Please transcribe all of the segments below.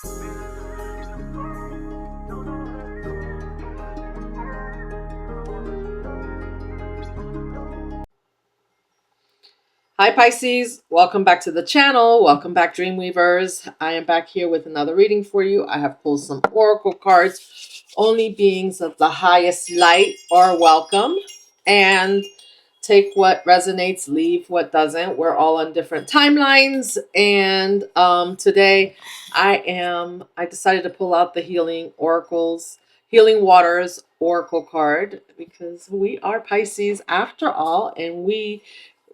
Hi Pisces, welcome back to the channel. Welcome back Dreamweavers. I am back here with another reading for you. I have pulled some oracle cards. Only beings of the highest light are welcome. And take what resonates, leave what doesn't. We're all on different timelines. And today I decided to pull out the Healing Waters Oracle card because we are Pisces after all, and we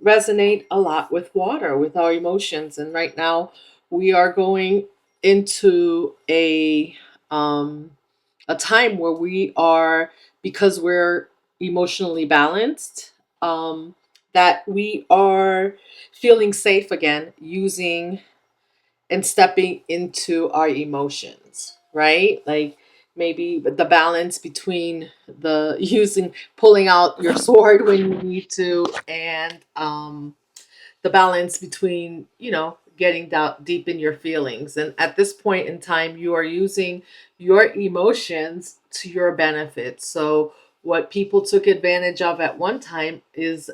resonate a lot with water, with our emotions. And right now we are going into a time where we are, because we're emotionally balanced, that we are feeling safe again, using and stepping into our emotions, right? Like maybe the balance between the pulling out your sword when you need to, and the balance between, getting down deep in your feelings. And at this point in time, you are using your emotions to your benefit. So what people took advantage of at one time is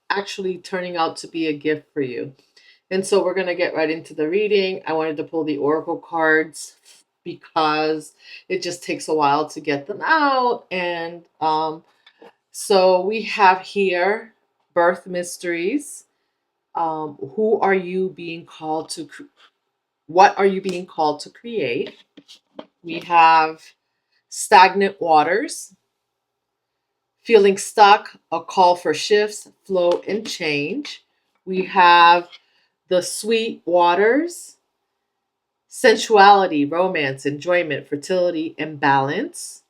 actually turning out to be a gift for you. And so we're going to get right into the reading. I wanted to pull the oracle cards because it just takes a while to get them out. And so we have here birth mysteries. Who are you being called to? What are you being called to create? We have stagnant waters, feeling stuck, a call for shifts, flow, and change. We have the sweet waters, sensuality, romance, enjoyment, fertility, and balance.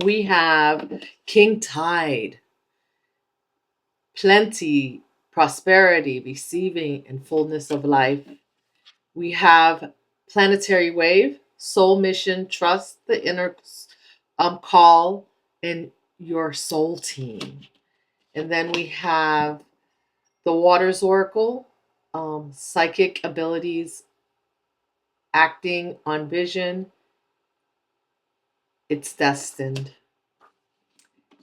We have King Tide, plenty, prosperity, receiving, and fullness of life. We have planetary wave, soul mission, trust, the inner call, and your soul team. And then we have the waters oracle, psychic abilities, acting on vision, it's destined.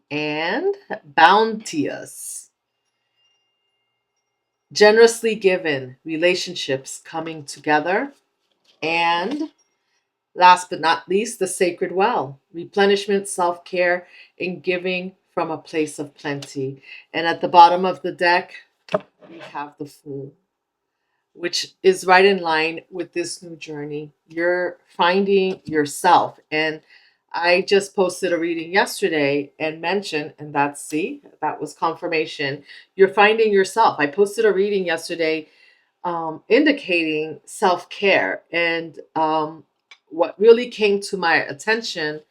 And bounteous, generously given, relationships coming together. And last but not least, the sacred well, replenishment, self-care, and giving from a place of plenty. And at the bottom of the deck, we have the Fool, which is right in line with this new journey. You're finding yourself. And I just posted a reading yesterday and mentioned, and that was confirmation. You're finding yourself. I posted a reading yesterday indicating self-care. And what really came to my attention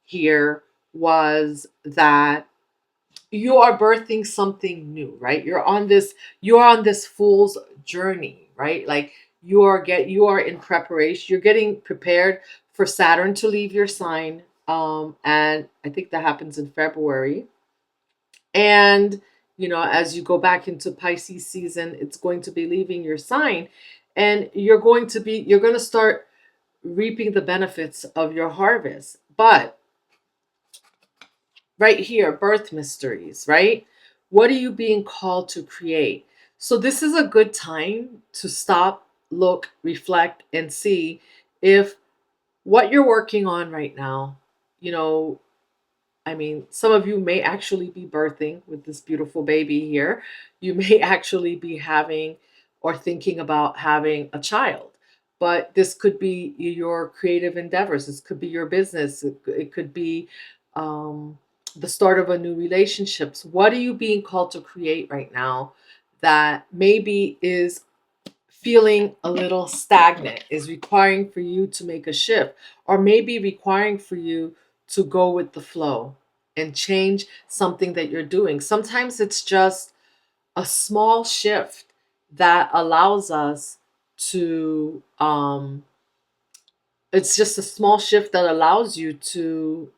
here was that you are birthing something new, right? You're on this fool's journey, right? Like you are in preparation. You're getting prepared for Saturn to leave your sign. And I think that happens in February. And as you go back into Pisces season, it's going to be leaving your sign, and you're going to start reaping the benefits of your harvest. But right here, birth mysteries, right? What are you being called to create? So this is a good time to stop, look, reflect, and see if what you're working on right now, you know, some of you may actually be birthing with this beautiful baby here. You may actually be having or thinking about having a child. But this could be your creative endeavors. This could be your business. It could be the start of a new relationships. What are you being called to create right now that maybe is feeling a little stagnant, is requiring for you to make a shift, or maybe requiring for you to go with the flow and change something that you're doing? Sometimes it's just a small shift that allows us to it's just a small shift that allows you to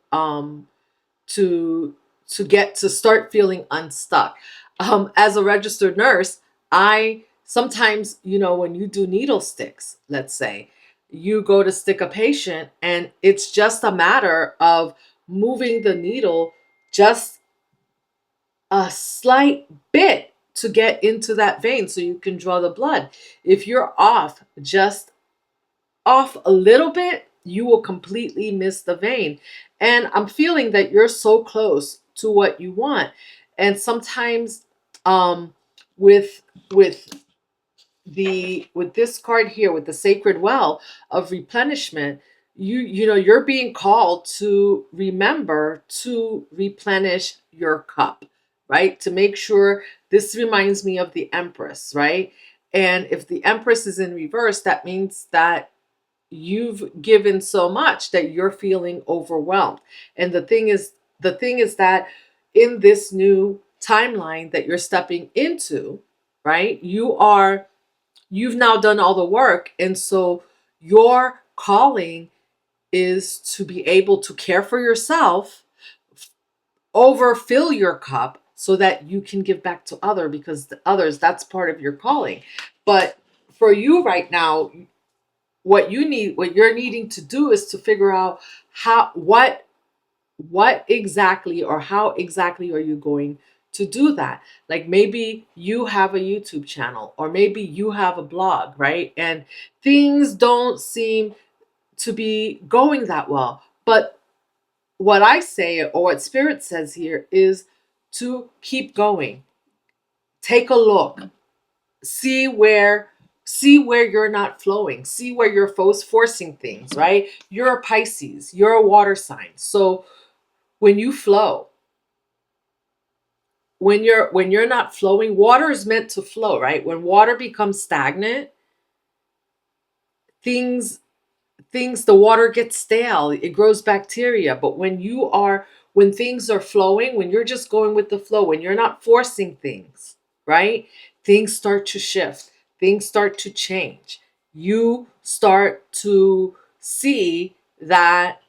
get to start feeling unstuck. As a registered nurse, I sometimes, when you do needle sticks, let's say, you go to stick a patient, and it's just a matter of moving the needle just a slight bit to get into that vein so you can draw the blood. If you're off a little bit, you will completely miss the vein. And I'm feeling that you're so close to what you want. And sometimes um with with with this card here, with the sacred well of replenishment, you know you're being called to remember to replenish your cup, right? To make sure. This reminds me of the Empress, right? And if the Empress is in reverse, that means that you've given so much that you're feeling overwhelmed. And the thing is that in this new timeline that you're stepping into, right, you've now done all the work. And so your calling is to be able to care for yourself, overfill your cup so that you can give back to because the others, that's part of your calling. But for you right now, what you're needing to do is to figure out how what exactly or how exactly are you going to do that. Like maybe you have a YouTube channel, or maybe you have a blog, right? And things don't seem to be going that well. But what I say, or what Spirit says here, is to keep going. Take a look. see where see where you're not flowing, see where you're forcing things, right? You're a Pisces, you're a water sign. So when you flow, when you're not flowing, water is meant to flow, right? When water becomes stagnant, things the water gets stale, it grows bacteria. But when things are flowing, when you're just going with the flow, when you're not forcing things, right, things start to shift, things start to change. You start to see that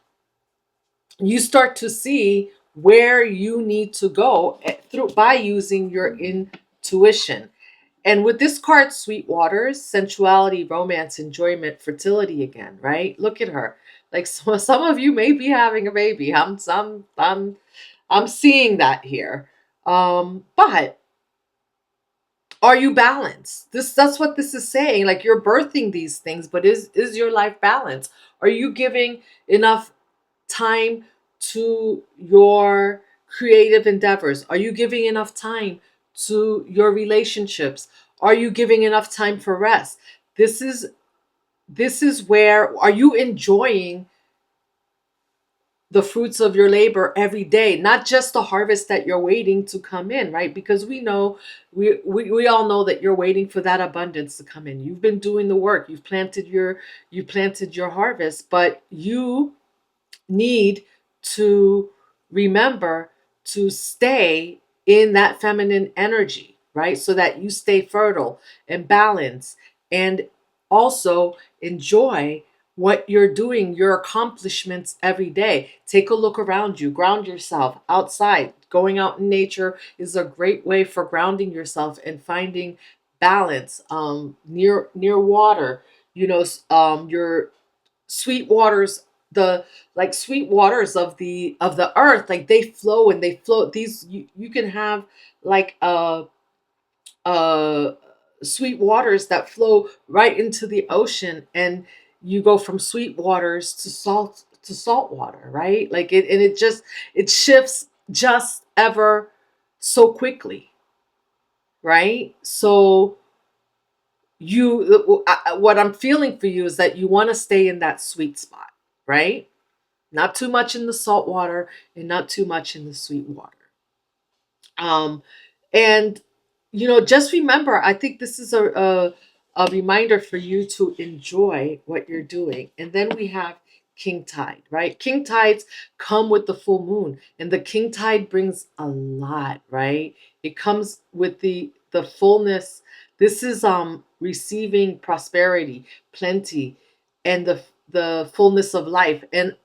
you start to see where you need to go through by using your intuition. And with this card, Sweet Waters, sensuality, romance, enjoyment, fertility again, right? Look at her. Like, so some of you may be having a baby. I'm seeing that here. But are you balanced? That's what this is saying. Like, you're birthing these things, but is your life balanced? Are you giving enough time to your creative endeavors? Are you giving enough time to your relationships? Are you giving enough time for rest? This is where, are you enjoying the fruits of your labor every day, not just the harvest that you're waiting to come in, right? Because we know, we all know that you're waiting for that abundance to come in. You've been doing the work, you planted your harvest, but you need to remember to stay in that feminine energy, right? So that you stay fertile and balanced, and also enjoy what you're doing, your accomplishments every day. Take a look around you, ground yourself outside. Going out in nature is a great way for grounding yourself and finding balance. Near water, your sweet waters, the like sweet waters of the earth, like they flow and they float. You can have like a sweet waters that flow right into the ocean, and you go from sweet waters to salt water, right? Like it shifts just ever so quickly, right? So what I'm feeling for you is that you want to stay in that sweet spot, right? Not too much in the salt water and not too much in the sweet water. Um, and just remember, I think this is a reminder for you to enjoy what you're doing. And then we have king tide, right? King tides come with the full moon, and the king tide brings a lot, right? It comes with the fullness. This is receiving prosperity, plenty, and the fullness of life. And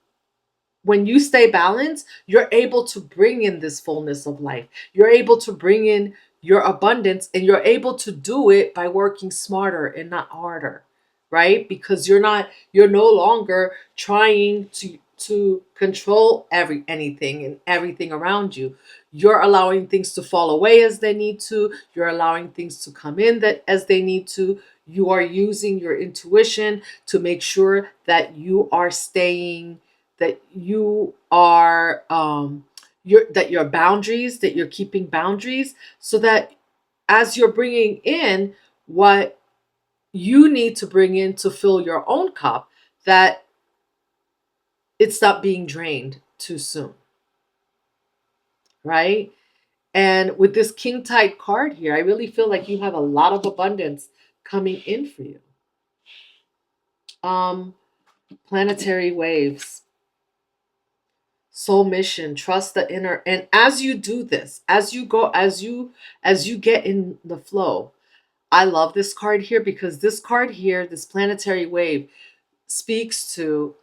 when you stay balanced, you're able to bring in this fullness of life. You're able to bring in your abundance, and you're able to do it by working smarter and not harder, right? Because you're no longer trying to control anything and everything around you. You're allowing things to fall away as they need to. You're allowing things to come in that as they need to. You are using your intuition to make sure that you are staying, that you are your boundaries, that you're keeping boundaries, so that as you're bringing in what you need to bring in to fill your own cup, that it's not being drained too soon, right? And with this king tide card here, I really feel like you have a lot of abundance coming in for you. um Planetary waves, soul mission, trust the inner. And as you do this, as you go, as you get in the flow, I love this card here, because this card here, this planetary wave, speaks to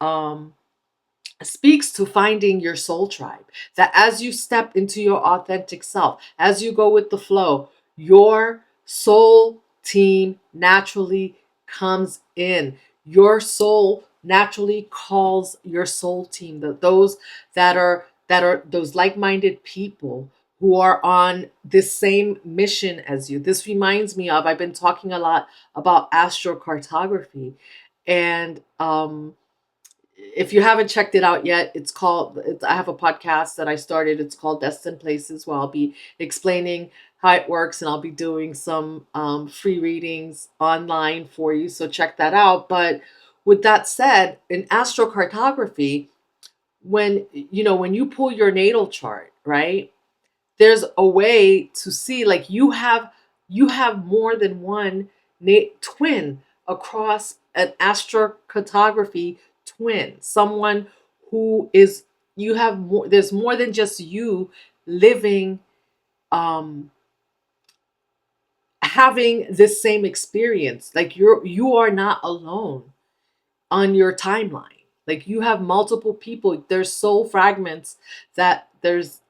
finding your soul tribe. That as you step into your authentic self, as you go with the flow, your soul team naturally comes in. Your soul naturally calls your soul team, those that are those like-minded people who are on this same mission as you. This reminds me of, I've been talking a lot about astrocartography, and if you haven't checked it out yet, I have a podcast that I started. It's called Destined Places, where I'll be explaining how it works, and I'll be doing some free readings online for you. So check that out. But with that said, in astrocartography, when you pull your natal chart, right? There's a way to see, like, you have more than one twin across an astrocartography twin, someone who is, you have more, there's more than just you living, um having this same experience. Like, you are not alone on your timeline. Like, you have multiple people. There's soul fragments, that there's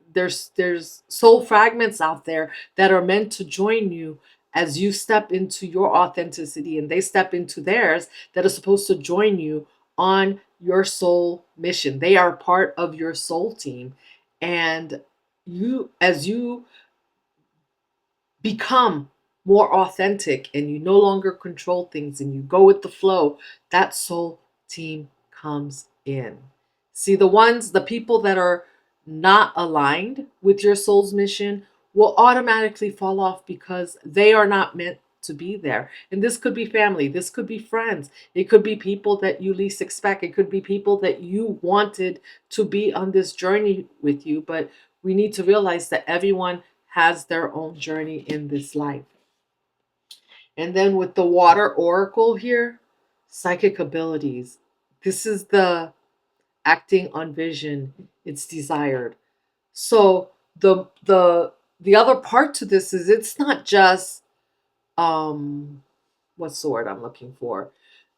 soul fragments out there that are meant to join you as you step into your authenticity, and they step into theirs, that are supposed to join you on your soul mission. They are part of your soul team. And as you become more authentic, and you no longer control things, and you go with the flow, that soul team comes in. See, the people that are not aligned with your soul's mission will automatically fall off, because they are not meant to be there. And this could be family, this could be friends, it could be people that you least expect, it could be people that you wanted to be on this journey with you. But we need to realize that everyone has their own journey in this life. And then with the water oracle here, psychic abilities. This is the acting on vision, it's desired. So the other part to this is, it's not just, um what's the word I'm looking for?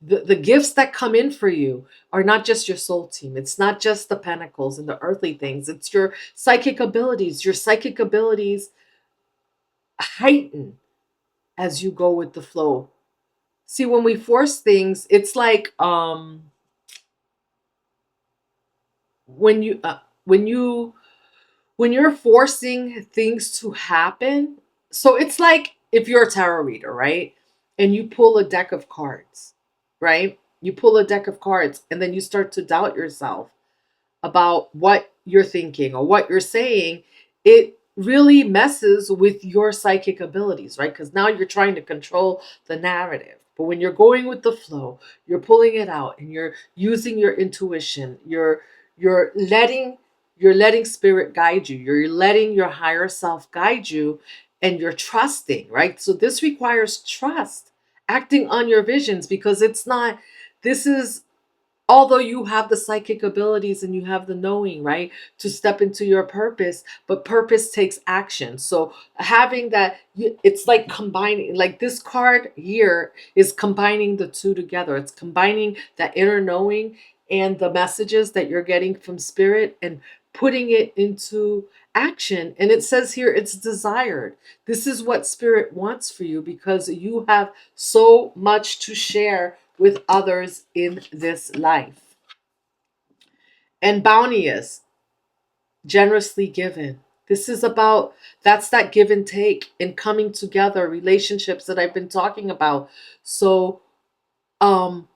The gifts that come in for you are not just your soul team. It's not just the pentacles and the earthly things. It's your psychic abilities. Your psychic abilities heighten as you go with the flow. See, when we force things, it's like, when you when you when you're forcing things to happen. So it's like, if you're a tarot reader, right? And you pull a deck of cards, right? You pull a deck of cards, and then you start to doubt yourself about what you're thinking or what you're saying. It really messes with your psychic abilities, right? Because now you're trying to control the narrative. But when you're going with the flow, you're pulling it out, and you're using your intuition. You're letting spirit guide you. You're letting your higher self guide you, and you're trusting, right? So this requires trust, acting on your visions, because it's not, this is, although you have the psychic abilities and you have the knowing, right, to step into your purpose, but purpose takes action. So having that, it's like combining, like this card here is combining the two together. It's combining that inner knowing and the messages that you're getting from spirit, and putting it into action. And it says here, it's desired. This is what spirit wants for you, because you have so much to share with others in this life. And bounteous, generously given. This is about, that's that give and take and coming together, relationships that I've been talking about. So um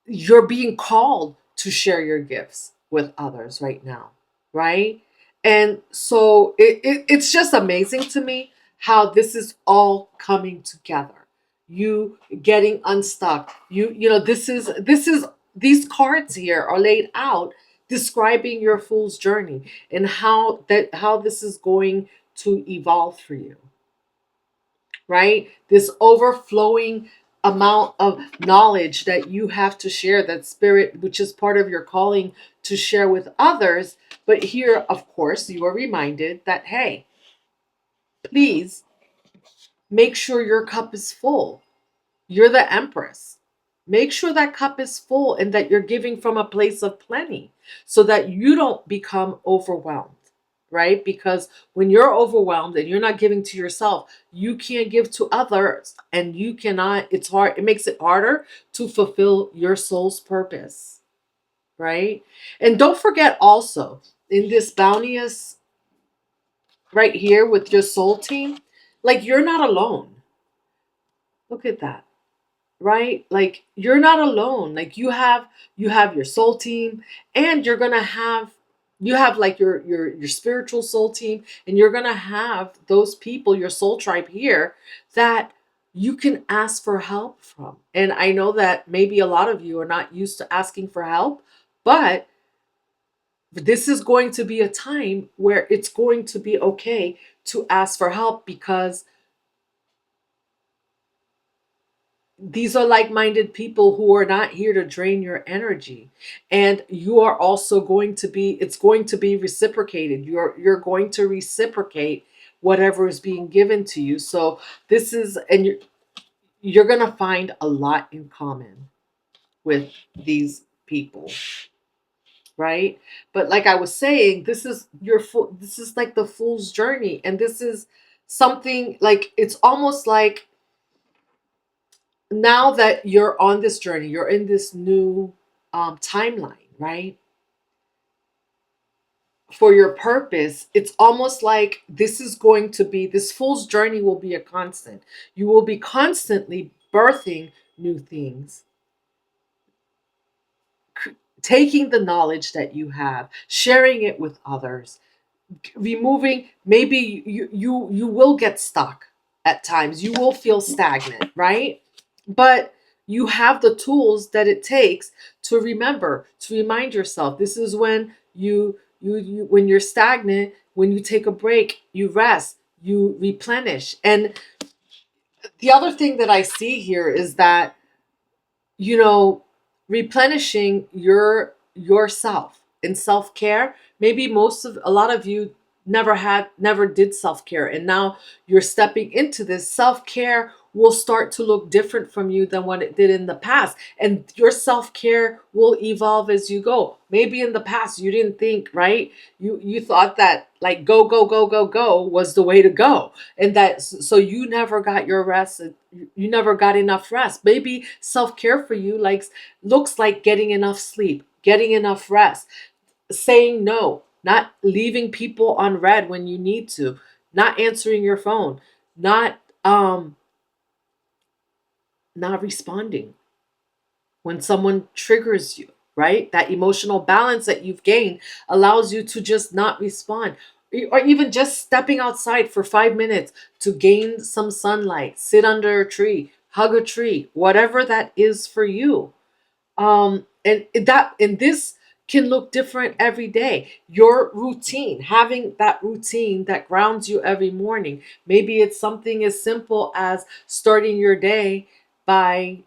you're being called to share your gifts with others right now, right? And so it's just amazing to me how this is all coming together. You getting unstuck. This is these cards here are laid out describing your fool's journey and how this is going to evolve for you, right? This overflowing amount of knowledge that you have to share, that spirit, which is part of your calling to share with others. But here, of course, you are reminded that, hey, please make sure your cup is full. You're the empress. Make sure that cup is full and that you're giving from a place of plenty so that you don't become overwhelmed, right? Because when you're overwhelmed and you're not giving to yourself, you can't give to others, and you cannot, it's hard, it makes it harder to fulfill your soul's purpose, right? And don't forget also, in this bounteous right here with your soul team, like you're not alone. Look at that, right? Like you're not alone. Like you have your soul team, and you have like your spiritual soul team, and you're going to have those people, your soul tribe here, that you can ask for help from. And I know that maybe a lot of you are not used to asking for help, but this is going to be a time where it's going to be okay to ask for help, because these are like-minded people who are not here to drain your energy, and you are also going to be, it's going to be reciprocated. You're going to reciprocate whatever is being given to you. So this is, and you're going to find a lot in common with these people, right? But like I was saying, this is this is like the fool's journey, and this is something like, it's almost like, now that you're on this journey, you're in this new timeline, right? For your purpose, it's almost like this is going to be, this fool's journey will be a constant. You will be constantly birthing new things, taking the knowledge that you have, sharing it with others, removing, maybe you will get stuck at times, you will feel stagnant, right? But you have the tools that it takes to remember, to remind yourself, this is when you when you're stagnant, when you take a break, you rest, you replenish. And the other thing that I see here is that, you know, replenishing yourself in self-care. Maybe a lot of you never did self-care, and now you're stepping into this. Self-care will start to look different from you than what it did in the past, and your self-care will evolve as you go. Maybe in the past you didn't think, right? You thought that like go go go go go was the way to go, and that, so you never got your rest. You never got enough rest. Maybe self-care for you looks like getting enough sleep, getting enough rest, saying no, not leaving people on red when you need to, not answering your phone, not not responding when someone triggers you, right? That emotional balance that you've gained allows you to just not respond. Or even just stepping outside for 5 minutes to gain some sunlight, sit under a tree, hug a tree, whatever that is for you. And this can look different every day. Your routine, having that routine that grounds you every morning. Maybe it's something as simple as starting your day by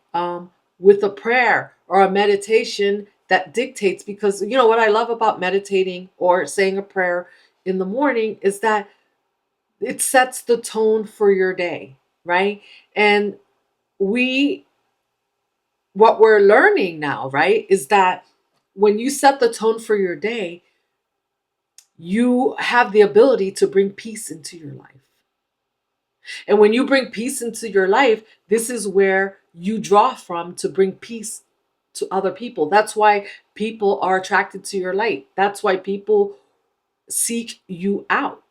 with a prayer or a meditation that dictates. Because you know what I love about meditating or saying a prayer in the morning is that it sets the tone for your day, right? And we what we're learning now, right, is that when you set the tone for your day, you have the ability to bring peace into your life. And when you bring peace into your life, this is where you draw from to bring peace to other people. That's why people are attracted to your light. That's why people seek you out.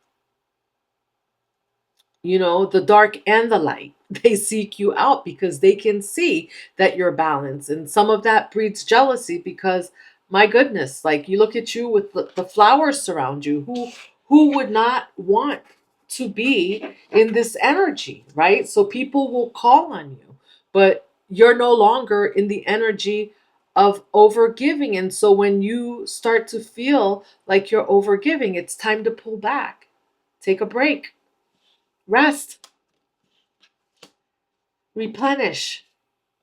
You know, the dark and the light, they seek you out because they can see that you're balanced. And some of that breeds jealousy because, my goodness, like you look at you with the flowers surround you. Who would not want to be in this energy, right? So people will call on you, but you're no longer in the energy of overgiving. And so when you start to feel like you're overgiving, it's time to pull back, take a break, rest, replenish,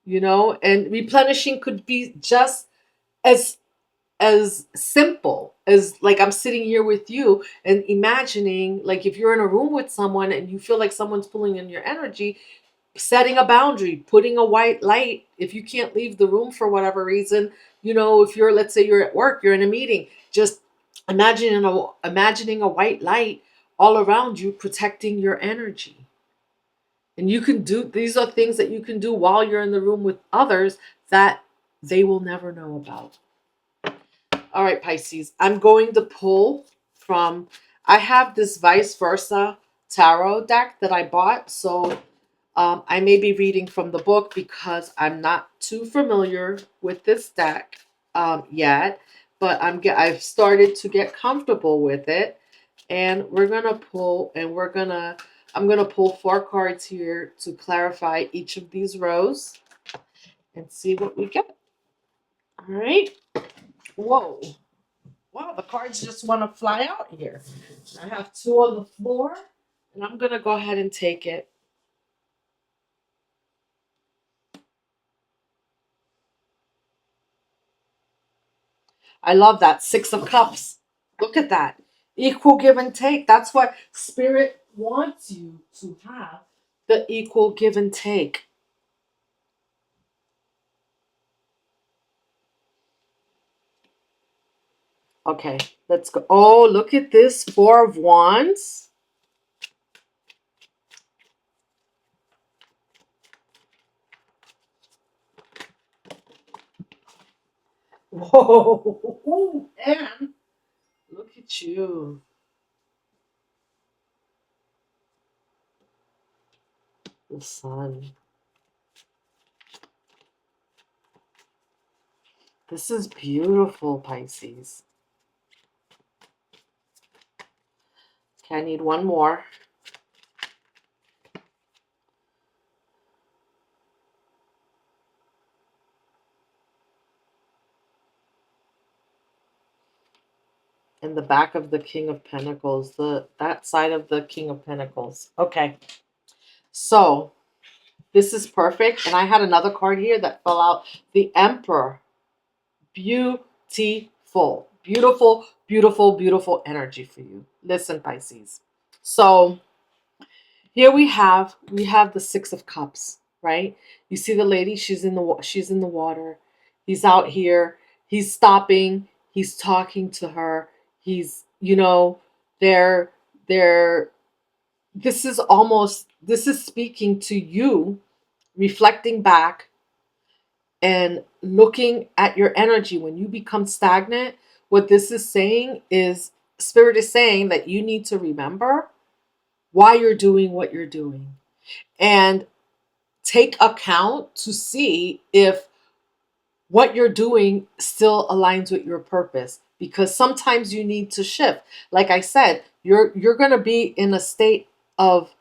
you know. And replenishing could be just as simple as, like, I'm sitting here with you and imagining, like, if you're in a room with someone and you feel like someone's pulling in your energy, setting a boundary, putting a white light. If you can't leave the room for whatever reason, you know, if you're, let's say you're at work, you're in a meeting, just imagining a white light all around you protecting your energy. And you can do, these are things that you can do while you're in the room with others that they will never know about. All right, Pisces, I'm going to pull from, I have this vice versa tarot deck that I bought. So I may be reading from the book because I'm not too familiar with this deck yet, but I've started to get comfortable with it. And we're going to pull, and I'm going to pull 4 cards here to clarify each of these rows and see what we get. All right. Whoa. Wow, the cards just want to fly out here. I have 2 on the floor, and I'm going to go ahead and take it. I love that. 6 of Cups. Look at that. Equal give and take. That's what Spirit wants you to have, the equal give and take. Okay, let's go. Oh, look at this. 4 of Wands. Whoa. And look at you. The Sun. This is beautiful, Pisces. Okay, I need one more. In the back of the King of Pentacles, that side of the King of Pentacles. Okay, so this is perfect. And I had another card here that fell out. The Emperor. Beautiful, beautiful, beautiful, beautiful energy for you. Listen, Pisces. So here we have the 6 of Cups, right? You see the lady, she's in the water. He's out here. He's stopping. He's talking to her. He's, you know, they're this is speaking to you, reflecting back and looking at your energy. When you become stagnant, what this is saying is, Spirit is saying that you need to remember why you're doing what you're doing and take account to see if what you're doing still aligns with your purpose, because sometimes you need to shift. Like I said, you're going to be in a state of,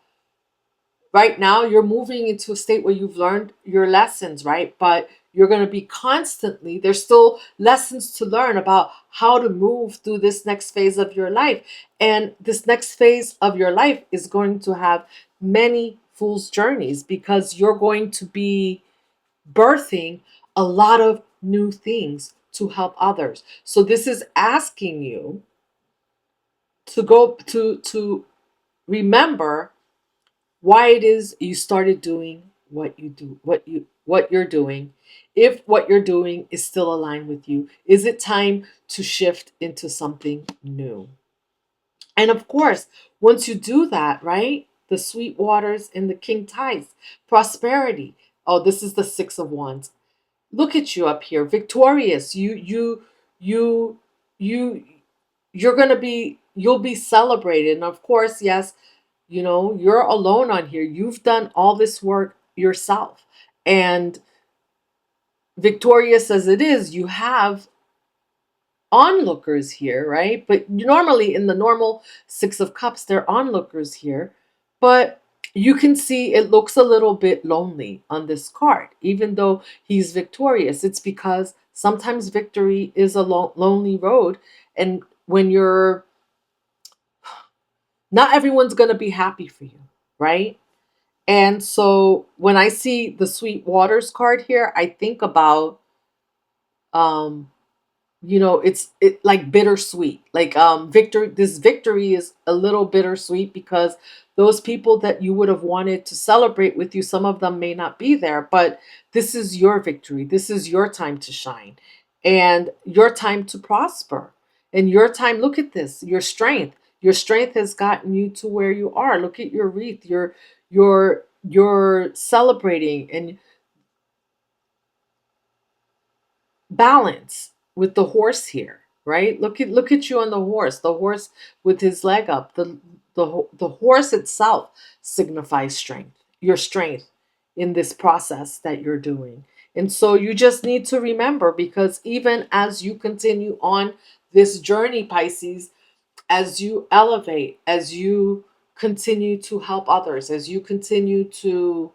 right now you're moving into a state where you've learned your lessons, right? But you're going to be constantly, there's still lessons to learn about how to move through this next phase of your life. And this next phase of your life is going to have many fool's journeys because you're going to be birthing a lot of new things to help others. So this is asking you to go to remember why it is you started doing what you do, what you're doing. If what you're doing is still aligned with you, is it time to shift into something new? And of course, once you do that, right, the sweet waters and the king tides, prosperity. Oh, this is the Six of Wands. Look at you up here, victorious. You, you, you're going to be, you'll be celebrated. And of course, yes, you're alone on here. You've done all this work yourself. And victorious as it is, you have onlookers here, right? But normally in the normal Six of Cups, there are onlookers here. But you can see it looks a little bit lonely on this card, even though he's victorious. It's because sometimes victory is a lonely road. And when you're, not everyone's going to be happy for you, right? And so when I see the Sweet Waters card here, I think about um it's like bittersweet. Like victory, this victory is a little bittersweet because those people that you would have wanted to celebrate with you, some of them may not be there, but this is your victory. This is your time to shine and your time to prosper. And your time, look at this, your strength. Your strength has gotten you to where you are. Look at your wreath. You're celebrating and balance with the horse here, right? Look at you on the horse. The horse with his leg up. The horse itself signifies strength. Your strength in this process that you're doing. And so you just need to remember, because even as you continue on this journey, Pisces, as you elevate, as you continue to help others, as you continue to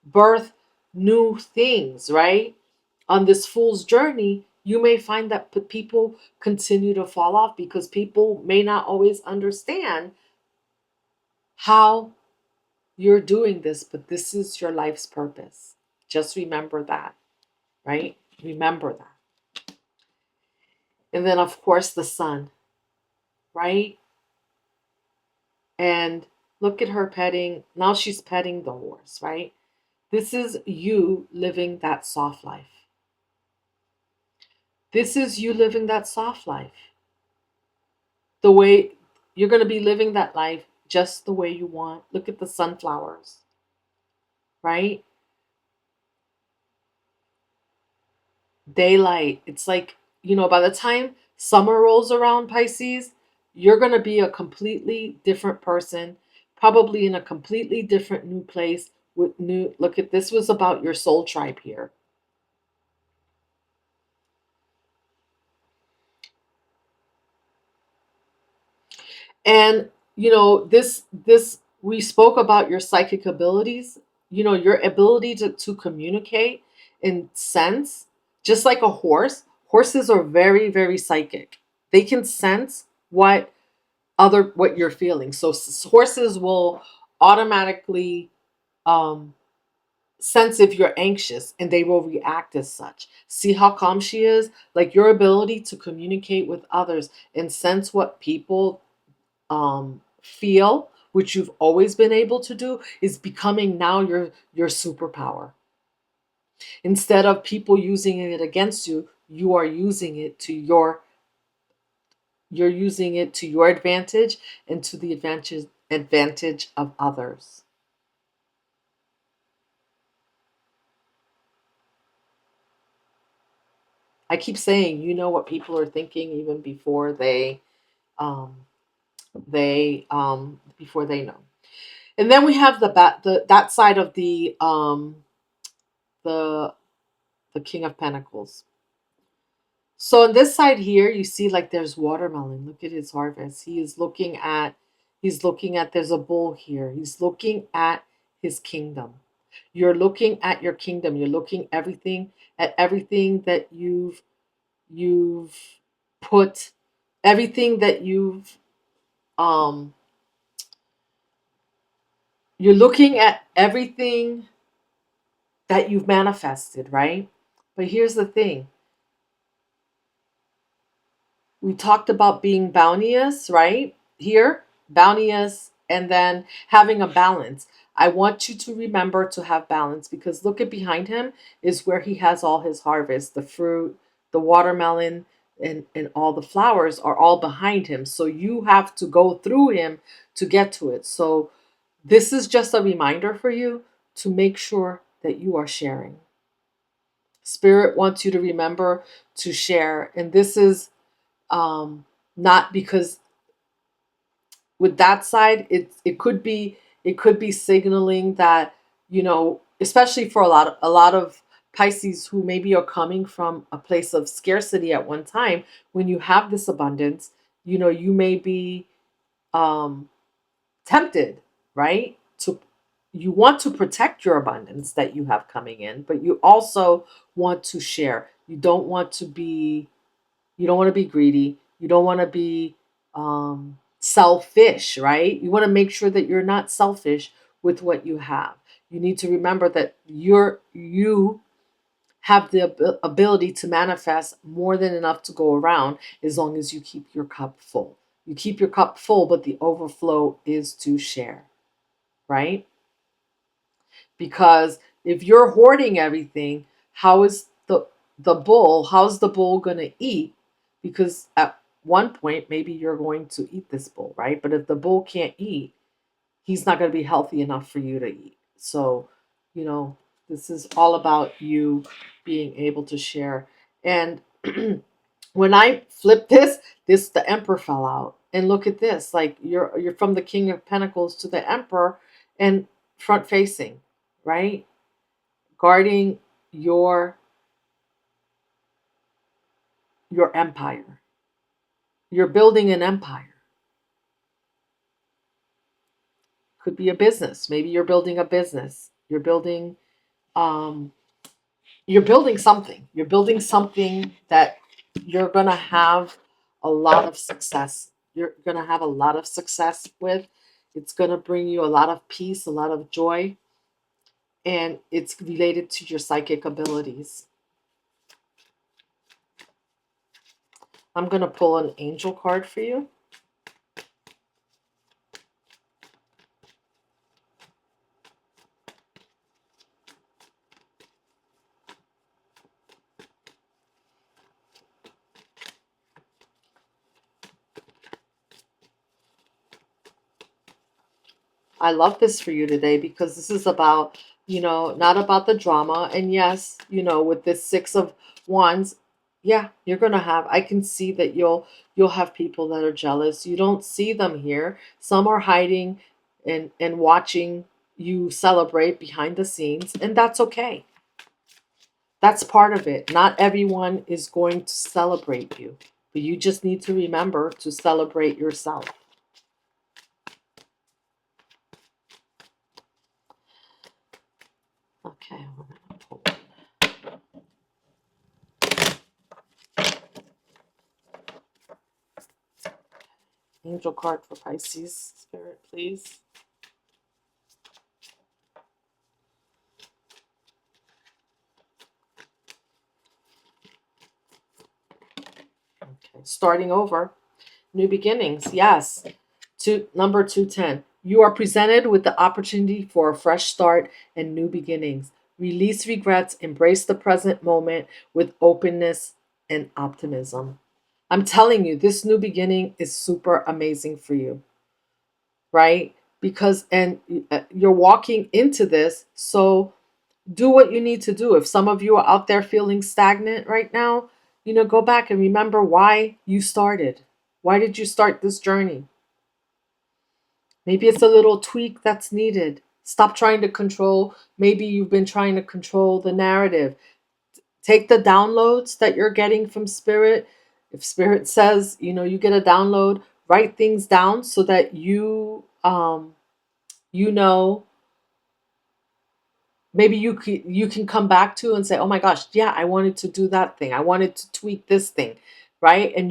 birth new things, right? On this fool's journey, you may find that people continue to fall off because people may not always understand how you're doing this, but this is your life's purpose. Just remember that, right? Remember that. And then, of course, the sun, right? And look at her petting. Now she's petting the horse, right? This is you living that soft life. This is you living that soft life. The way you're going to be living that life just the way you want. Look at the sunflowers, right? Daylight. It's like, by the time summer rolls around, Pisces, you're going to be a completely different person, probably in a completely different new place with new. Look at this, was about your soul tribe here. And this we spoke about your psychic abilities, your ability to communicate and sense, just like a horse. Horses are very, very psychic. They can sense what you're feeling. So horses will automatically um sense if you're anxious, and they will react as such. See how calm she is? Like, your ability to communicate with others and sense what people feel, which you've always been able to do, is becoming now your superpower. Instead of people using it against you, you are using it to you're using it to your advantage and to the advantage of others. I keep saying, what people are thinking even before um they know. And then we have that side of the the King of Pentacles. So on this side here, you see, like, there's watermelon. Look at his harvest. He's looking at, there's a bull here. He's looking at his kingdom. You're looking at your kingdom. You're looking at everything that you've put, everything that um you're looking at everything that you've manifested, right? But here's the thing. We talked about being bounteous, right? Here, bounteous, and then having a balance. I want you to remember to have balance, because look at behind him is where he has all his harvest. The fruit, the watermelon, and all the flowers are all behind him. So you have to go through him to get to it. So This is just a reminder for you to make sure that you are sharing. Spirit wants you to remember to share. And this is not because with that side, it could be signaling that, especially for a lot of Pisces who maybe are coming from a place of scarcity at one time. When you have this abundance, you may be um tempted, right? To You want to protect your abundance that you have coming in, but you also want to share. You don't want to be greedy. You don't want to be selfish, right? You want to make sure that you're not selfish with what you have. You need to remember that you have the ability to manifest more than enough to go around as long as you keep your cup full. You keep your cup full, but the overflow is to share, right? Because if you're hoarding everything, how's the bull going to eat? Because at one point maybe you're going to eat this bull, right? But if the bull can't eat, he's not going to be healthy enough for you to eat. So, you know, this is all about you being able to share. And when I flipped this the emperor fell out. And look at this, like you're from the king of pentacles to the emperor and front facing, right? Guarding your your empire. You're building an empire. Could be a business. Maybe you're building a business. Um you're building something. You're building something that you're going to have a lot of success. You're going to have a lot of success with. It's going to bring you a lot of peace, a lot of joy, and it's related to your psychic abilities. I'm going to pull an angel card for you. I love this for you today because this is about, not about the drama. And yes, with this Six of Wands, yeah, you're going to have, I can see that you'll have people that are jealous. You don't see them here. Some are hiding and watching you celebrate behind the scenes, and that's okay. That's part of it. Not everyone is going to celebrate you, but you just need to remember to celebrate yourself. Okay, we're going to pull angel card for Pisces. Spirit, please. Okay, starting over. New beginnings. Yes. Number 210. You are presented with the opportunity for a fresh start and new beginnings. Release regrets, embrace the present moment with openness and optimism. I'm telling you, this new beginning is super amazing for you, right? Because, and you're walking into this, so do what you need to do. If some of you are out there feeling stagnant right now, go back and remember why you started. Why did you start this journey? Maybe it's a little tweak that's needed. Stop trying to control. Maybe you've been trying to control the narrative. Take the downloads that you're getting from Spirit. If Spirit says, you get a download, write things down so that you know maybe you can come back to and say, oh my gosh, yeah, I wanted to do that thing, I wanted to tweak this thing, right? And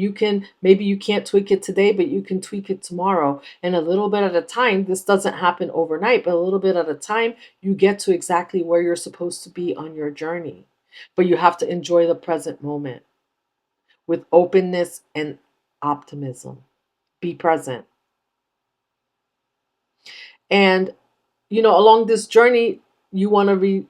maybe you can't tweak it today, but you can tweak it tomorrow, and a little bit at a time. This doesn't happen overnight, but a little bit at a time, you get to exactly where you're supposed to be on your journey. But you have to enjoy the present moment with openness and optimism. Be present. And along this journey, you want to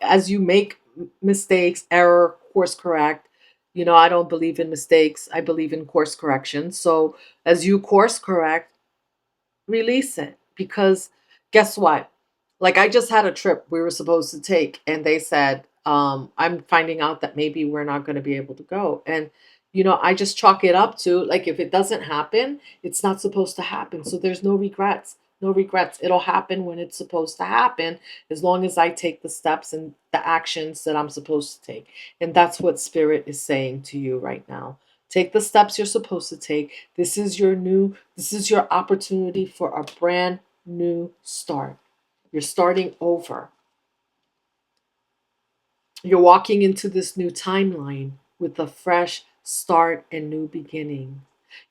as you make mistakes, error, course correct. I don't believe in mistakes, I believe in course correction. So as you course correct, release it, because Guess what? Like, I just had a trip we were supposed to take, and they said, I'm finding out that maybe we're not going to be able to go. And, I just chalk it up to, like, if it doesn't happen, it's not supposed to happen. So there's no regrets. No regrets. It'll happen when it's supposed to happen, as long as I take the steps and the actions that I'm supposed to take. And that's what Spirit is saying to you right now. Take the steps you're supposed to take. This is your opportunity for a brand new start. You're starting over. You're walking into this new timeline with a fresh start and new beginning.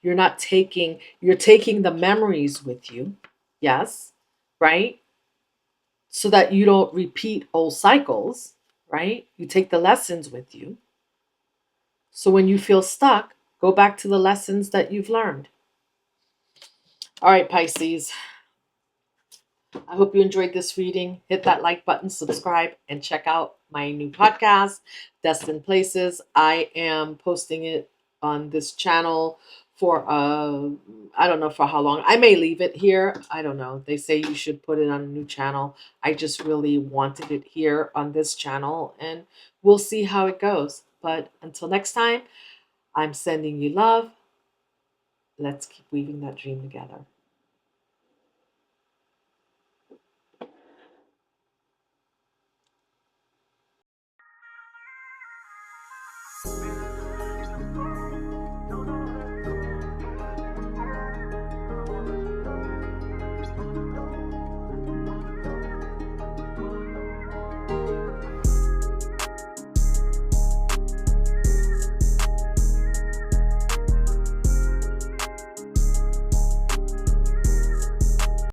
You're taking the memories with you. Yes, right? So that you don't repeat old cycles, right? You take the lessons with you. So when you feel stuck, go back to the lessons that you've learned. All right, Pisces. I hope you enjoyed this reading. Hit that like button, subscribe, and check out my new podcast, Destined Places. I am posting it on this channel for I don't know for how long. I may leave it here. I don't know. They say you should put it on a new channel. I just really wanted it here on this channel, and we'll see how it goes. But until next time, I'm sending you love. Let's keep weaving that dream together.